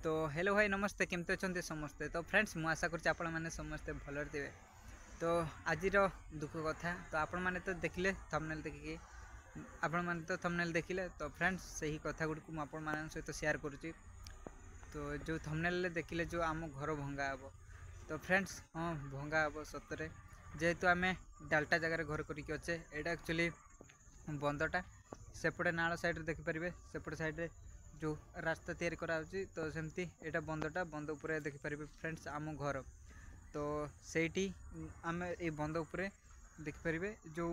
तो हेलो भाई नमस्ते केमती अच्छा समस्ते। तो फ्रेंड्स मु आशा कर समस्ते भल थे। तो आज दुख कथा तो आपण मैंने तो देखिले थंबनेल देखिए आपण मैंने तो थंबनेल देखिले। तो फ्रेंड्स सही कथा गुड़ को आपण मान सहित शेयर करुच्ची। तो जो थंबनेल देखिले जो आम घर भंगा हे तो फ्रेंड्स हाँ भंगा हे सतरे जेहेतु आम डाल्टा जगार घर करके अच्छे यहाँ एक्चुअली बंदटा सेपटे नाल साइड देखिपारे सेपटे साइड जो रास्ता तैयारी कराउची तो सेमती एटा बंदटा बंद उपरे देखिपारे फ्रेंड्स आम घर। तो सेठी आम ए बंद उपरे देखिपारे जो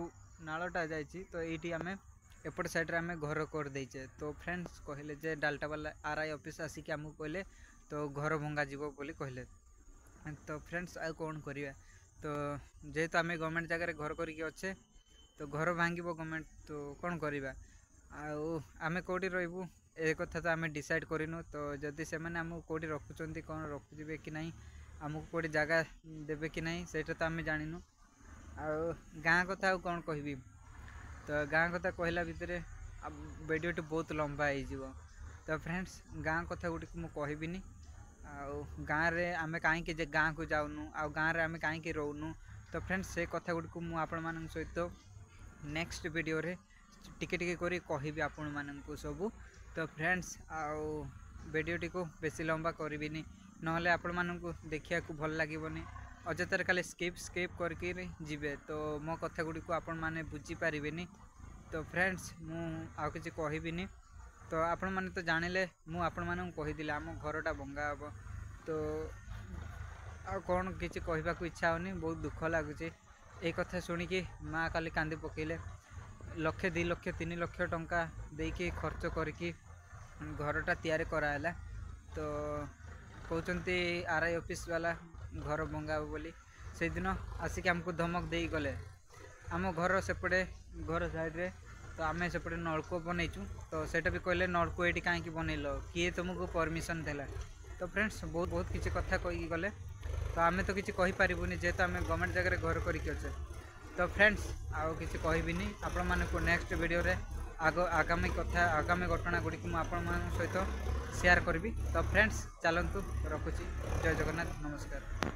नालटा जाइए तो ये आम एपट साइड आम घर कर देचे। तो फ्रेंड्स कहले जे डाल्टा वाला आरआई ऑफिस आसिक आमको कहले तो घर भंगा जीवो बोली कहले। तो फ्रेंड्स आ कौन करिया तो जेहेतु आम गवर्नमेंट जगह घर करके अच्छे तो घर भांग गवर्नमेंट तो कौन करवा आम कौटी रही ए कथा तो आम डिसाइड करूँ। तो जदि से आमको कौटी रखुच्च कौन रखुवे कि नहीं आमको कौटी जगह देवे कि नहीं से तो आम जानू। गाँ कथा कौन कहबी तो गाँ कथा कहला भितर वीडियोटी बहुत लंबा हो। तो फ्रेंड्स गाँ कथा गुटी मुझे कहबिनी गाँव रे आम कहीं गाँ को जाऊनु आ गाँव आम कहीं रोनु। तो फ्रेंड्स से कथा गुड़ी को मुझे सहित नेक्स्ट वीडियो रे टिके टिके करी कहबी आपण माननकु सबू। तो फ्रेंड्स वीडियोटी को बेसी लंबा करिबिनी नहले आपण माननकु देखिया को भल लागिबनी अजतर खाली स्किप करके जीवे तो मो कथा गुड़ी को आपण माने बुझी पारिबेनी। तो फ्रेंड्स मु आ किछि कहबिनी तो आपण माने तो जानिले मु आपण माननकु कहिदिले आम घरटा भंगा हबो। तो आ कौन किछि कहबाकू इच्छा होनी बहुत दुख लगुच ए कथा शुणिकी माँ काली कांदी पकेले लक्षे 2 लक्ष 3 लक्ष टंका देकी खर्च करके घरटा तैयारी कराला। तो कहते आरआई ऑफिस वाला घर भंगा बोली से दिन आसिक आमको धमक दे गले आम घर सेपटे घर साइड रे। तो आम सेपटे नलकूप बनईचु तो सेटा भी कहले नलकूप ये कहीं बनइल किए तुमको परमिशन देला। तो फ्रेंड्स बहुत किसी कथा कही गले तो आम तो किसी कहीपरूनी जेहेतु आम गवर्नमेंट जगह घर करके अच्छे। तो फ्रेंड्स आउ किसी कहबिनी आपण मानक नेक्स्ट वीडियो रे आगामी कथा आगामी घटना गुड़ी को मुझे सहित शेयर करी। तो फ्रेंड्स चलतु रखुची जय जगन्नाथ नमस्कार।